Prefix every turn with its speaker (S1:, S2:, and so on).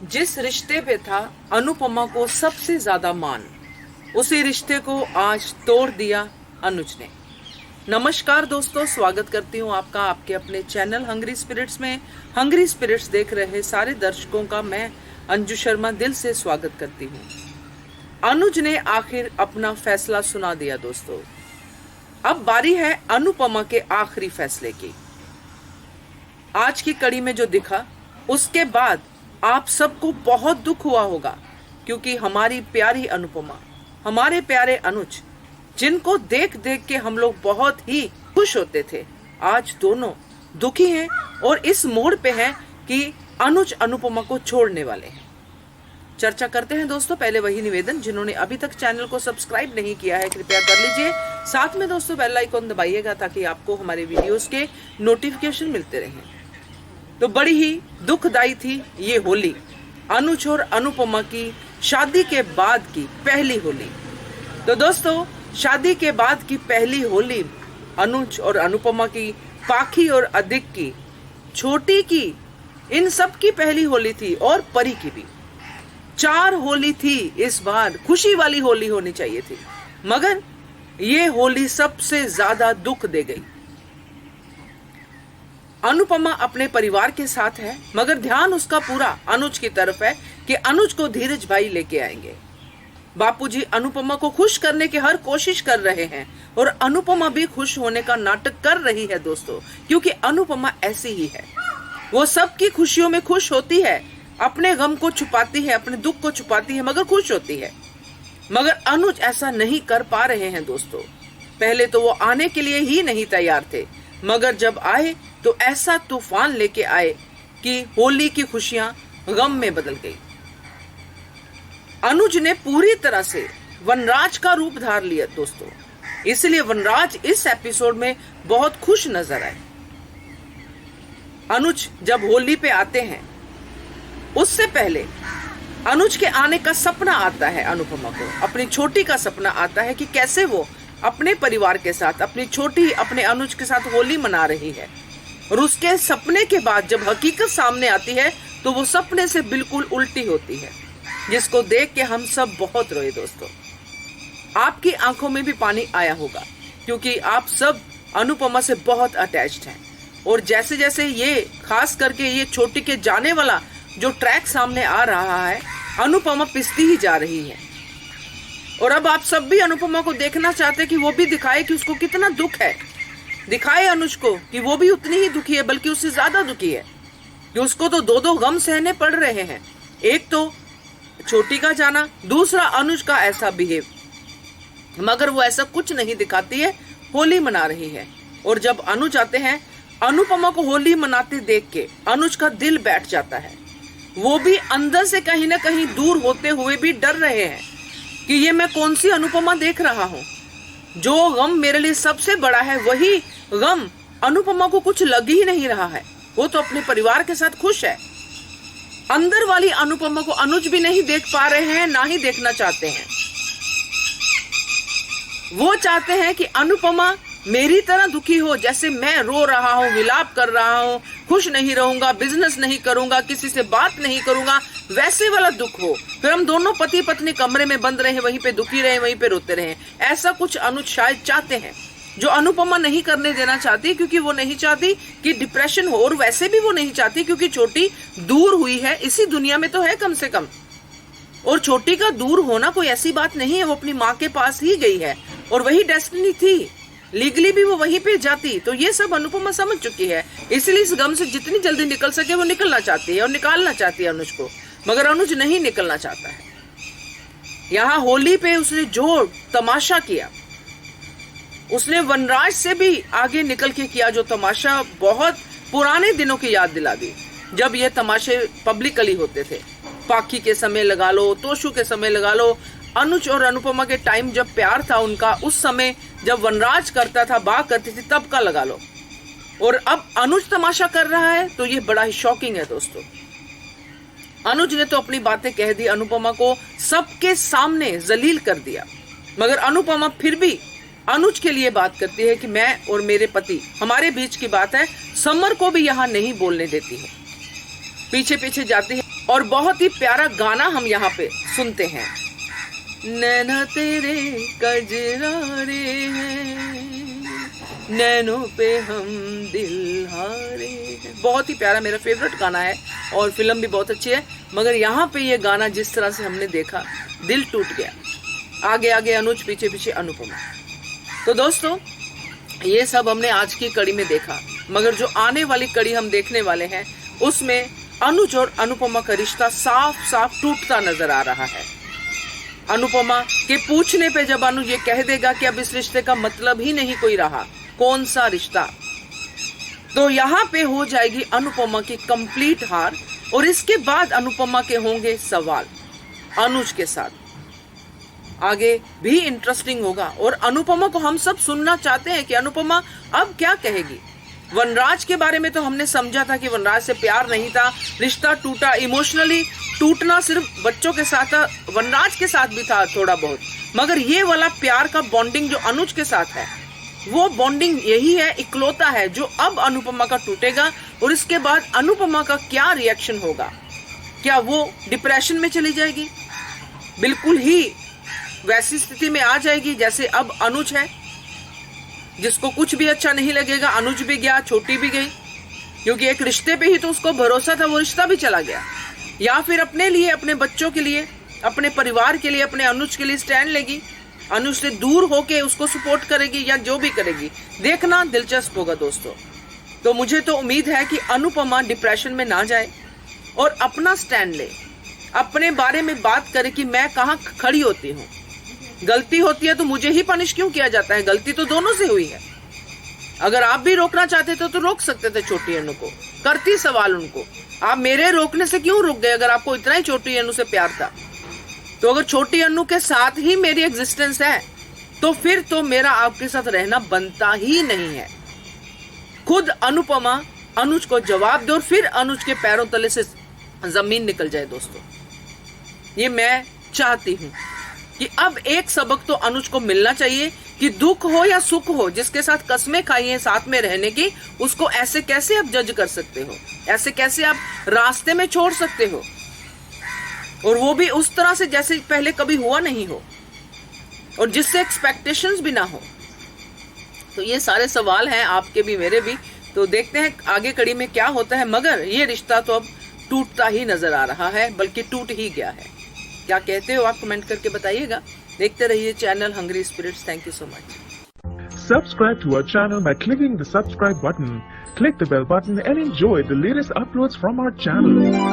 S1: जिस रिश्ते पे था अनुपमा को सबसे ज्यादा मान, उसी रिश्ते को आज तोड़ दिया अनुज ने। नमस्कार दोस्तों, स्वागत करती हूँ आपका आपके अपने चैनल हंग्री स्पिरिट्स में। हंग्री स्पिरिट्स देख रहे सारे दर्शकों का मैं अंजू शर्मा दिल से स्वागत करती हूँ। अनुज ने आखिर अपना फैसला सुना दिया दोस्तों। अब बारी है अनुपमा के आखिरी फैसले की। आज की कड़ी में जो दिखा उसके बाद आप सबको बहुत दुख हुआ होगा, क्योंकि हमारी प्यारी अनुपमा, हमारे प्यारे अनुज, जिनको देख देख के हम लोग बहुत ही खुश होते थे, आज दोनों दुखी हैं और इस मोड़ पे हैं कि अनुज अनुपमा को छोड़ने वाले हैं। चर्चा करते हैं दोस्तों। पहले वही निवेदन, जिन्होंने अभी तक चैनल को सब्सक्राइब नहीं किया है कृपया कर लीजिए। साथ में दोस्तों बेल आइकन दबाइएगा ताकि आपको हमारे वीडियोस के नोटिफिकेशन मिलते रहें। तो बड़ी ही दुखदाई थी ये होली, अनुज और अनुपमा की शादी के बाद की पहली होली। तो दोस्तों, शादी के बाद की पहली होली अनुज और अनुपमा की, पाखी और अधिक की, छोटी की, इन सब की पहली होली थी और परी की भी। 4 होली थी इस बार, खुशी वाली होली होनी चाहिए थी, मगर ये होली सबसे ज्यादा दुख दे गई। अनुपमा अपने परिवार के साथ है, मगर ध्यान उसका पूरा अनुज की तरफ है कि अनुज को धीरज भाई लेके आएंगे। बापूजी अनुपमा को खुश करने की हर कोशिश कर रहे हैं और अनुपमा भी खुश होने का नाटक कर रही है दोस्तों, क्योंकि अनुपमा ऐसी ही है। वो सबकी खुशियों में खुश होती है, अपने गम को छुपाती है, अपने दुख को छुपाती है, मगर खुश होती है। मगर अनुज ऐसा नहीं कर पा रहे हैं दोस्तों। पहले तो वो आने के लिए ही नहीं तैयार थे, मगर जब आए तो ऐसा तूफान लेके आए कि होली की खुशियां गम में बदल गई। अनुज ने पूरी तरह से वनराज का रूप धार लिया दोस्तों, इसलिए वनराज इस एपिसोड में बहुत खुश नजर आए। अनुज जब होली पे आते हैं, उससे पहले अनुज के आने का सपना आता है अनुपमा को, अपनी छोटी का सपना आता है कि कैसे वो अपने परिवार के साथ, अपनी छोटी अपने अनुज के साथ होली मना रही है। और उसके सपने के बाद जब हकीकत सामने आती है तो वो सपने से बिल्कुल उल्टी होती है, जिसको देख के हम सब बहुत रोए दोस्तों। आपकी आंखों में भी पानी आया होगा, क्योंकि आप सब अनुपमा से बहुत अटैच्ड हैं। और जैसे जैसे ये, खास करके ये छोटी के जाने वाला जो ट्रैक सामने आ रहा है, अनुपमा पिसती ही जा रही है। और अब आप सब भी अनुपमा को देखना चाहते हैं कि वो भी दिखाए कि उसको कितना दुख है, दिखाए अनुज को कि वो भी उतनी ही दुखी है, बल्कि उससे ज्यादा दुखी है, कि उसको तो 2 गम सहने पड़ रहे हैं। एक तो छोटी का जाना, दूसरा अनुज का ऐसा बिहेव, मगर वो ऐसा कुछ नहीं दिखाती है, होली मना रही है। और जब अनुज आते हैं, अनुपमा को होली मनाते देख के अनुज का दिल बैठ जाता है। वो भी अंदर से कहीं ना कहीं दूर होते हुए भी डर रहे हैं कि ये मैं कौन सी अनुपमा देख रहा हूँ। जो गम मेरे लिए सबसे बड़ा है, वही गम अनुपमा को कुछ लग ही नहीं रहा है। वो तो अपने परिवार के साथ खुश है। अंदर वाली अनुपमा को अनुज भी नहीं देख पा रहे हैं, ना ही देखना चाहते हैं। वो चाहते हैं कि अनुपमा मेरी तरह दुखी हो, जैसे मैं रो रहा हूँ, विलाप कर रहा हूँ, खुश नहीं रहूंगा, बिजनेस नहीं करूंगा, किसी से बात नहीं करूंगा, वैसे वाला दुख हो। फिर हम दोनों पति पत्नी कमरे में बंद रहे, वहीं पे दुखी रहे, वहीं पे रोते रहे। ऐसा कुछ अनुज शायद चाहते हैं, जो अनुपमा नहीं करने देना चाहती, क्योंकि वो नहीं चाहती कि डिप्रेशन हो। और वैसे भी वो नहीं चाहती, क्योंकि छोटी दूर हुई है, इसी दुनिया में तो है कम से कम। और छोटी का दूर होना कोई ऐसी बात नहीं है, वो अपनी माँ के पास ही गई है और वही डेस्टिनी थी, लीगली भी वो वहीं पे जाती। तो ये सब अनुपमा समझ चुकी है, इसलिए इस गम से जितनी जल्दी निकल सके वो निकलना चाहती है और निकालना चाहती है अनुज को, मगर अनुज नहीं निकलना चाहता है। यहाँ होली पे उसने जो तमाशा किया, उसने वनराज से भी आगे निकल के किया जो तमाशा, बहुत पुराने दिनों की याद दिला दी, जब ये तमाशे पब्लिकली होते थे। पाखी के समय लगा लो, तोशु के समय लगा लो, अनुज और अनुपमा के टाइम जब प्यार था उनका, उस समय जब वनराज करता था, बात करती थी, तब का लगा लो। और अब अनुज तमाशा कर रहा है, तो ये बड़ा ही शॉकिंग है दोस्तों। अनुज ने तो अपनी बातें कह दी, अनुपमा को सबके सामने जलील कर दिया, मगर अनुपमा फिर भी अनुज के लिए बात करती है कि मैं और मेरे पति, हमारे बीच की बात है, समर को भी यहाँ नहीं बोलने देती है। पीछे पीछे जाती है और बहुत ही प्यारा गाना हम यहाँ पे सुनते हैं। नैना तेरे कजरारे हैं, नैनों पे हम दिल हारे हैं। बहुत ही प्यारा, मेरा फेवरेट गाना है और फिल्म भी बहुत अच्छी है। मगर यहाँ पे ये गाना जिस तरह से हमने देखा, दिल टूट गया। आगे आगे अनुज, पीछे पीछे अनुपमा। तो दोस्तों, ये सब हमने आज की कड़ी में देखा, मगर जो आने वाली कड़ी हम देखने वाले हैं उसमें अनुज और अनुपमा का रिश्ता साफ साफ टूटता नजर आ रहा है। अनुपमा के पूछने पे जब अनुज ये कह देगा कि अब इस रिश्ते का मतलब ही नहीं कोई रहा, कौन सा रिश्ता, तो यहाँ पे हो जाएगी अनुपमा की कंप्लीट हार। और इसके बाद अनुपमा के होंगे सवाल अनुज के साथ। आगे भी इंटरेस्टिंग होगा और अनुपमा को हम सब सुनना चाहते हैं कि अनुपमा अब क्या कहेगी। वनराज के बारे में तो हमने समझा था कि वनराज से प्यार नहीं था, रिश्ता टूटा। इमोशनली टूटना सिर्फ बच्चों के साथ था, वनराज के साथ भी था थोड़ा बहुत, मगर ये वाला प्यार का बॉन्डिंग जो अनुज के साथ है, वो बॉन्डिंग यही है, इकलौता है जो अब अनुपमा का टूटेगा। और इसके बाद अनुपमा का क्या रिएक्शन होगा? क्या वो डिप्रेशन में चली जाएगी, बिल्कुल ही वैसी स्थिति में आ जाएगी जैसे अब अनुज है, जिसको कुछ भी अच्छा नहीं लगेगा। अनुज भी गया, छोटी भी गई, क्योंकि एक रिश्ते पे ही तो उसको भरोसा था, वो रिश्ता भी चला गया। या फिर अपने लिए, अपने बच्चों के लिए, अपने परिवार के लिए, अपने अनुज के लिए स्टैंड लेगी, अनुज से दूर होके उसको सपोर्ट करेगी, या जो भी करेगी, देखना दिलचस्प होगा दोस्तों। तो मुझे तो उम्मीद है कि अनुपमा डिप्रेशन में ना जाए और अपना स्टैंड ले, अपने बारे में बात करे कि मैं कहाँ खड़ी होती हूँ। गलती होती है तो मुझे ही पनिश क्यों किया जाता है? गलती तो दोनों से हुई है। अगर आप भी रोकना चाहते थे तो रोक सकते थे छोटी अनु को, करती सवाल उनको। आप मेरे रोकने से क्यों रुक गए अगर आपको इतना ही छोटी अनु से प्यार था? तो अगर छोटी अनु के साथ ही मेरी एग्जिस्टेंस है तो फिर तो मेरा आपके साथ रहना बनता ही नहीं है। खुद अनुपमा अनुज को जवाब दे और फिर अनुज के पैरों तले से जमीन निकल जाए दोस्तों। ये मैं चाहती हूँ कि अब एक सबक तो अनुज को मिलना चाहिए कि दुख हो या सुख हो, जिसके साथ कस्में खाई हैं साथ में रहने की, उसको ऐसे कैसे आप जज कर सकते हो? ऐसे कैसे आप रास्ते में छोड़ सकते हो? और वो भी उस तरह से जैसे पहले कभी हुआ नहीं हो और जिससे एक्सपेक्टेशंस भी ना हो। तो ये सारे सवाल हैं आपके भी मेरे भी। तो देखते हैं आगे कड़ी में क्या होता है। मगर ये रिश्ता तो अब टूटता ही नजर आ रहा है, बल्कि टूट ही गया है। क्या कहते हो आप कमेंट करके बताइएगा। देखते रहिए channel hungry spirits. Thank you so much.
S2: Subscribe to our channel by clicking the subscribe button. Click the bell button and enjoy the latest uploads from our channel.